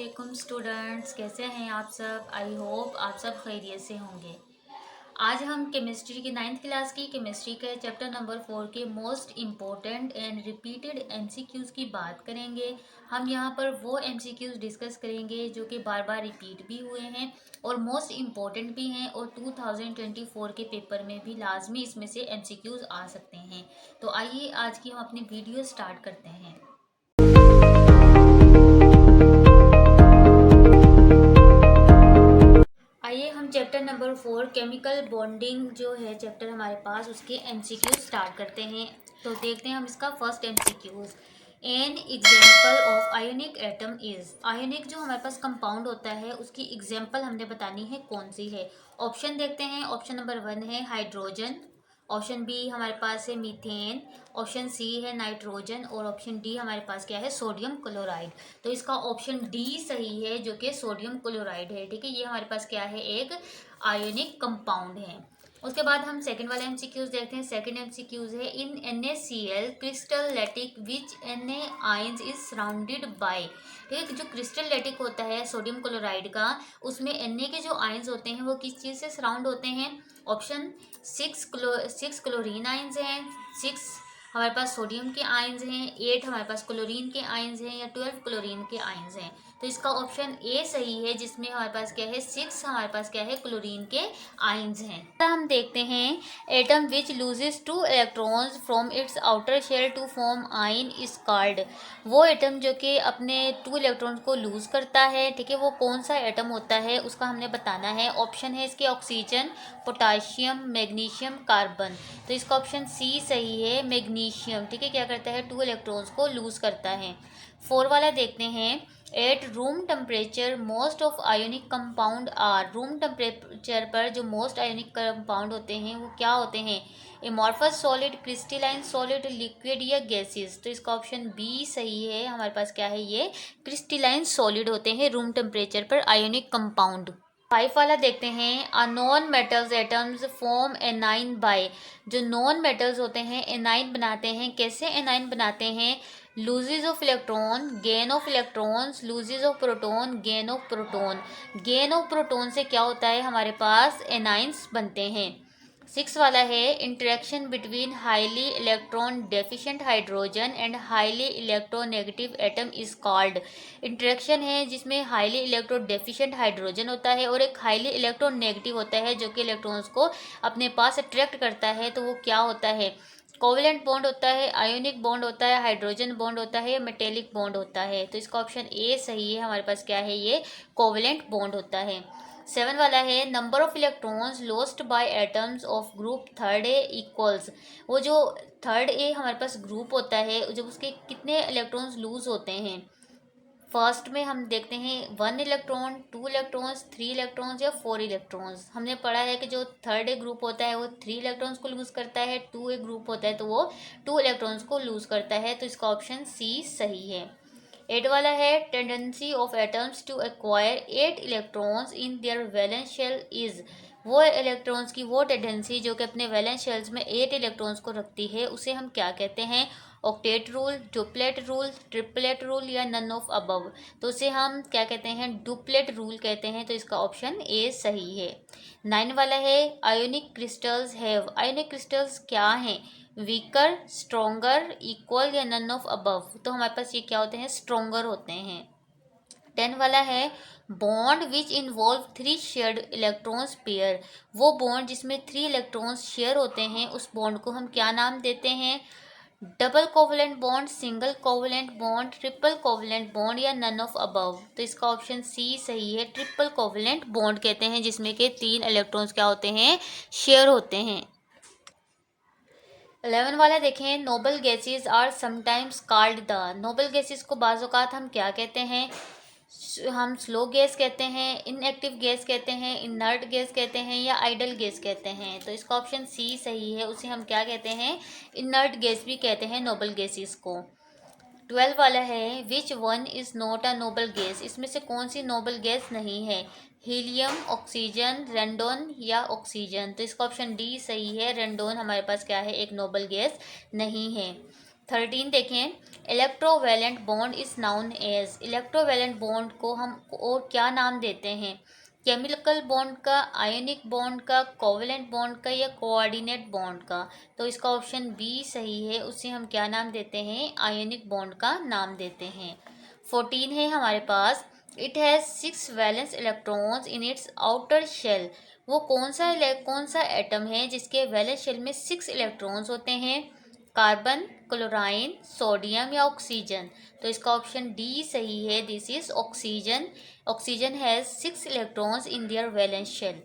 वालेकुम स्टूडेंट्स, कैसे हैं आप सब। आई होप आप सब खैरियत से होंगे। आज हम केमिस्ट्री की 9th क्लास की केमिस्ट्री के चैप्टर नंबर 4 के most important and repeated MCQs की बात करेंगे। हम यहाँ पर वो एमसीक्यूज़ डिस्कस करेंगे जो कि बार बार रिपीट भी हुए हैं और मोस्ट इम्पोर्टेंट भी हैं और 2024 के पेपर में भी लाजमी इसमें से एमसीक्यूज़ आ सकते हैं। तो आइए आज की हम अपनी वीडियो स्टार्ट करते हैं। आइए हम चैप्टर नंबर 4 केमिकल बॉन्डिंग जो है चैप्टर हमारे पास, उसके एमसीक्यू स्टार्ट करते हैं। तो देखते हैं हम इसका first MCQs. An example of ionic atom is. Ionic जो हमारे पास कंपाउंड होता है उसकी एग्जाम्पल हमने बतानी है कौन सी है। ऑप्शन देखते हैं। ऑप्शन नंबर 1 है हाइड्रोजन, ऑप्शन बी हमारे पास है मीथेन, ऑप्शन सी है नाइट्रोजन और ऑप्शन डी हमारे पास क्या है, सोडियम क्लोराइड। तो इसका ऑप्शन डी सही है जो कि सोडियम क्लोराइड है। ठीक है, ये हमारे पास क्या है, एक आयोनिक कंपाउंड है। उसके बाद हम सेकंड वाला एमसीक्यूज देखते हैं। सेकंड एमसीक्यूज है इन NaCl crystal lattice which Na ions is surrounded by. ठीक है, जो क्रिस्टल लैटिक होता है सोडियम क्लोराइड का, उसमें Na के जो आयंस होते हैं वो किस चीज़ से सराउंड होते हैं। ऑप्शन 6 क्लोरीन आयंस हैं, 6 हमारे पास सोडियम के आयंस हैं, 8 हमारे पास क्लोरीन के आयंस हैं या 12 क्लोरीन के आयंस हैं। तो इसका ऑप्शन ए सही है जिसमें हमारे पास क्या है, 6 हमारे पास क्या है, क्लोरीन के आयंस हैं। हम देखते हैं atom which loses 2 electrons from its outer shell to form ion is called. वो एटम जो कि अपने 2 इलेक्ट्रॉन्स को लूज करता है, ठीक है, वो कौन सा एटम होता है उसका हमने बताना है। ऑप्शन है इसके ऑक्सीजन, पोटाशियम, मैग्नीशियम, कार्बन। तो इसका ऑप्शन सी सही है, मैग्नीशियम। ठीक है, क्या करता है, 2 इलेक्ट्रॉन्स को लूज करता है। 4 वाला देखते हैं। At room temperature most of ionic compound are. Room temperature पर जो मोस्ट आयोनिक कंपाउंड होते हैं वो क्या होते हैं, amorphous solid, crystalline solid, liquid या गैसेस। तो इसका ऑप्शन बी सही है, हमारे पास क्या है, ये क्रिस्टलाइन सॉलिड होते हैं रूम टेम्परेचर पर आयोनिक कंपाउंड। 5 वाला देखते हैं। A non metals atoms form anion by. जो नॉन मेटल्स होते हैं एनाइन बनाते हैं। कैसे एनाइन बनाते हैं, loses of electron, gain of electrons, loses of proton, gain of proton. Gain of proton से क्या होता है, हमारे पास एनाइंस बनते हैं। 6 वाला है interaction between highly electron deficient hydrogen and highly electronegative atom is called. Interaction है जिसमें हाईली इलेक्ट्रॉन डेफिशिएंट हाइड्रोजन होता है और एक हाईली इलेक्ट्रॉन नेगेटिव होता है जो कि इलेक्ट्रॉन्स को अपने पास अट्रैक्ट करता है। तो वो क्या होता है, कोवेलेंट बॉन्ड होता है, आयोनिक बॉन्ड होता है, हाइड्रोजन बॉन्ड होता है या मेटेलिक बॉन्ड होता है। तो इसका ऑप्शन ए सही है, हमारे पास क्या है, ये कोवेलेंट बॉन्ड होता है। 7 वाला है number of electrons lost by atoms of group third A equals. वो जो थर्ड ए हमारे पास ग्रुप होता है जब उसके कितने इलेक्ट्रॉन्स लूज होते हैं। फर्स्ट में हम देखते हैं 1 इलेक्ट्रॉन, 2 इलेक्ट्रॉन्स, 3 इलेक्ट्रॉन्स या 4 इलेक्ट्रॉन्स। हमने पढ़ा है कि जो थर्ड ए ग्रुप होता है वो 3 इलेक्ट्रॉन्स को लूज करता है, 2 ए ग्रुप होता है तो वो 2 इलेक्ट्रॉन्स को लूज करता है। तो इसका ऑप्शन सी सही है। 8 वाला है tendency of atoms to acquire 8 electrons in their valence shell is. वो इलेक्ट्रॉन्स की वो टेंडेंसी जो कि अपने वैलेंस शेल्स में 8 इलेक्ट्रॉन्स को रखती है उसे हम क्या कहते हैं, octet rule, duplet rule, triplet rule या नन ऑफ अबव। तो उसे हम क्या कहते हैं, डुप्लेट रूल कहते हैं। तो इसका ऑप्शन ए सही है। 9 वाला है ionic crystals have. Ionic crystals क्या हैं, वीकर, स्ट्रोंगर, इक्वल या नन ऑफ अबव। तो हमारे पास ये क्या होते हैं, स्ट्रोंगर होते हैं। 10 वाला है bond which involve 3 shared electrons pair. वो बॉन्ड जिसमें 3 इलेक्ट्रॉन्स शेयर होते हैं उस बॉन्ड को हम क्या नाम देते हैं, double covalent bond, single covalent bond, triple covalent bond या नन ऑफ अबव। तो इसका ऑप्शन सी सही है, ट्रिपल कोवलेंट बॉन्ड कहते हैं जिसमें के 3 इलेक्ट्रॉन्स क्या होते हैं, शेयर होते हैं। 11 वाला देखें, noble gases are sometimes called the. Noble gases को बाज़ औक़ात हम क्या कहते हैं, हम स्लो गैस कहते हैं, इनएक्टिव गैस कहते हैं, इनर्ट गैस कहते हैं या आइडल गैस कहते हैं। तो इसका ऑप्शन सी सही है, उसे हम क्या कहते हैं, इनर्ट गैस भी कहते हैं नोबल गैसेस को। 12 वाला है which one is not a noble gas. इसमें से कौन सी नोबल गैस नहीं है, हीलियम, ऑक्सीजन, रेंडोन या ऑक्सीजन। तो इसका ऑप्शन डी सही है, रेंडोन हमारे पास क्या है, एक नोबल गैस नहीं है। 13 देखें, electrovalent bond is known as. Electrovalent bond को हम और क्या नाम देते हैं? केमिकल बॉन्ड का, आयोनिक बॉन्ड का, कोवैलेंट बॉन्ड का या कोऑर्डिनेट बॉन्ड का? तो इसका ऑप्शन बी सही है, उसे हम क्या नाम देते हैं? आयोनिक बॉन्ड का नाम देते हैं। 14 है हमारे पास, it has 6 valence electrons in its outer shell. वो कौन सा एटम है जिसके वैलेंस शेल में 6 इलेक्ट्रॉन्स होते हैं? कार्बन, क्लोराइन, सोडियम या ऑक्सीजन? तो इसका ऑप्शन डी सही है, this is oxygen. Oxygen has 6 electrons in their valence shell.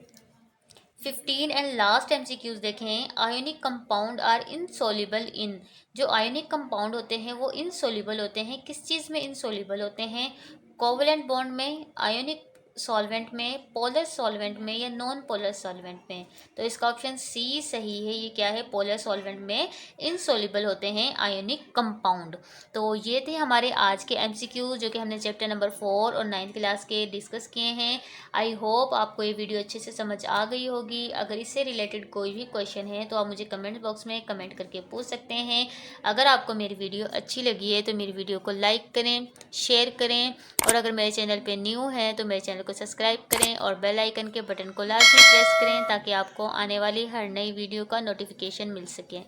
15 and last MCQs देखें, ionic compound are insoluble in. जो आयोनिक कंपाउंड होते हैं वो इनसोल्यूबल होते हैं, किस चीज़ में इनसोल्यूबल होते हैं? कोवैलेंट बॉन्ड में, आयोनिक सॉल्वेंट में, पोलर सॉल्वेंट में या नॉन पोलर सॉल्वेंट में? तो इसका ऑप्शन सी सही है, ये क्या है? पोलर सॉल्वेंट में इनसोल्यूबल होते हैं आयोनिक कंपाउंड। तो ये थे हमारे आज के एमसीक्यू जो कि हमने चैप्टर नंबर 4 और 9th क्लास के डिस्कस किए हैं। आई होप आपको ये वीडियो अच्छे से समझ आ गई होगी। अगर इससे रिलेटेड कोई भी क्वेश्चन है तो आप मुझे कमेंट बॉक्स में कमेंट करके पूछ सकते हैं। अगर आपको मेरी वीडियो अच्छी लगी है तो मेरी वीडियो को लाइक करें, शेयर करें, और अगर मेरे चैनल पे न्यू हैं तो मेरे चैनल को सब्सक्राइब करें और बेल आइकन के बटन को लाजमी प्रेस करें ताकि आपको आने वाली हर नई वीडियो का नोटिफिकेशन मिल सके।